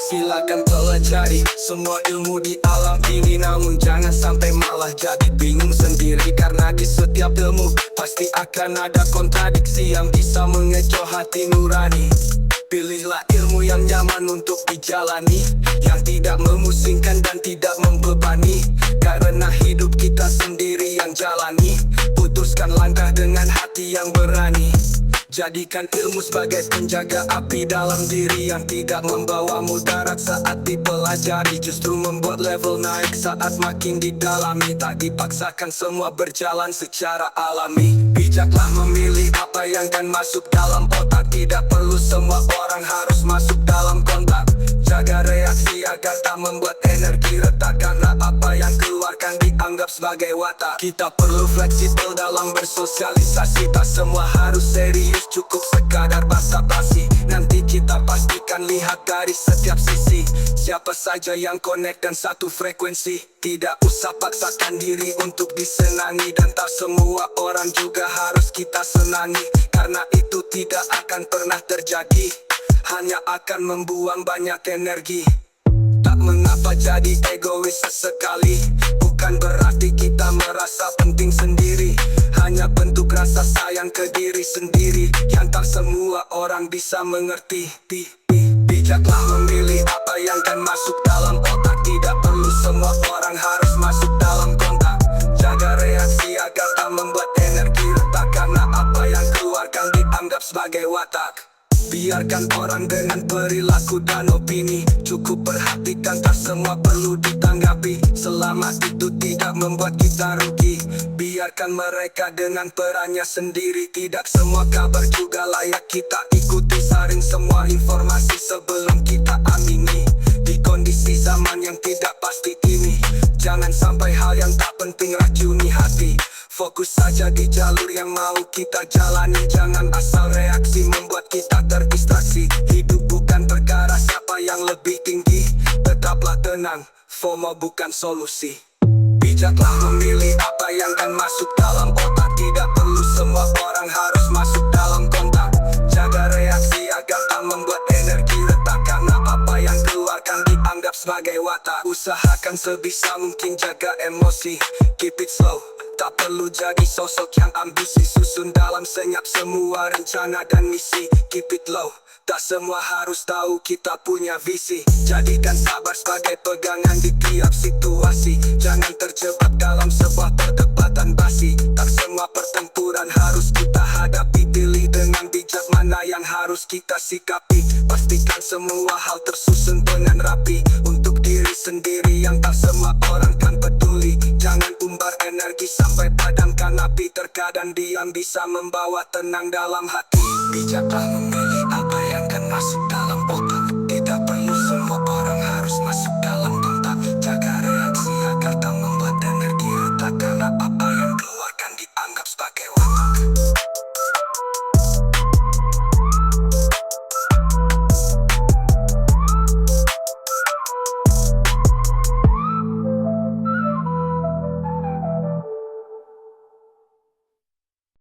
Silakan pelajari semua ilmu di alam ini, namun jangan sampai malah jadi bingung sendiri. Karena di setiap ilmu pasti akan ada kontradiksi yang bisa mengecoh hati nurani. Pilihlah ilmu yang nyaman untuk dijalani, yang tidak memusingkan dan tidak membebani. Karena hidup kita sendiri yang jalani. Putuskan langkah dengan hati yang berani. Jadikan ilmu sebagai penjaga api dalam diri, yang tidak membawa mudarat saat dipelajari, justru membuat level naik saat makin didalami. Tak dipaksakan, semua berjalan secara alami. Bijaklah memilih apa yang akan masuk dalam otak. Tidak perlu semua orang harus masuk dalam kontak. Jaga reaksi agar tak membuat energi retak, karena apa yang keluarkan dianggap sebagai watak. Kita perlu fleksibel dalam bersosialisasi. Tak semua harus serius, cukup sekadar basa-basi. Nanti kita pastikan lihat dari setiap sisi siapa saja yang connect dan satu frekuensi. Tidak usah paksakan diri untuk disenangi, dan tak semua orang juga harus kita senangi. Karena itu tidak akan pernah terjadi, hanya akan membuang banyak energi. Tak mengapa jadi egois sesekali, bukan berarti kita merasa penting sendiri. Hanya bentuk rasa sayang ke diri sendiri yang tak semua orang bisa mengerti. Bijaklah memilih apa yang akan masuk dalam otak. Tidak perlu semua orang harus masuk dalam kontak. Jaga reaksi agar tak membuat energi retak, karena apa yang keluarkan dianggap sebagai watak. Biarkan orang dengan perilaku dan opini, cukup perhatikan, tak semua perlu ditanggapi. Selama itu tidak membuat kita rugi, biarkan mereka dengan perannya sendiri. Tidak semua kabar juga layak kita ikuti. Saring semua informasi sebelum kita amini. Di kondisi zaman yang tidak pasti ini, jangan sampai hal yang tak penting racuni hati. Fokus saja di jalur yang mau kita jalani. Jangan asal reaksi membuat kita terdistraksi. Hidup bukan perkara siapa yang lebih tinggi. Tetaplah tenang, FOMO bukan solusi. Bijaklah memilih apa yang akan masuk dalam otak. Tidak perlu semua orang harus masuk dalam kontak. Jaga reaksi agar tak membuat energi retak, karena apa yang keluarkan dianggap sebagai watak. Usahakan sebisa mungkin jaga emosi, keep it slow. Tak perlu jadi sosok yang ambisi. Susun dalam senyap semua rencana dan misi. Keep it low, tak semua harus tahu kita punya visi. Jadikan sabar sebagai pegangan di tiap situasi. Jangan terjebak dalam sebuah perdebatan basi. Tak semua pertempuran harus kita hadapi. Pilih dengan bijak mana yang harus kita sikapi. Pastikan semua hal tersusun dengan rapi. Untuk diri sendiri yang tak semua orang kan peduli. Jangan umbar energi sampai padamkan api. Terkadang diam bisa membawa tenang dalam hati. Bijaklah memilih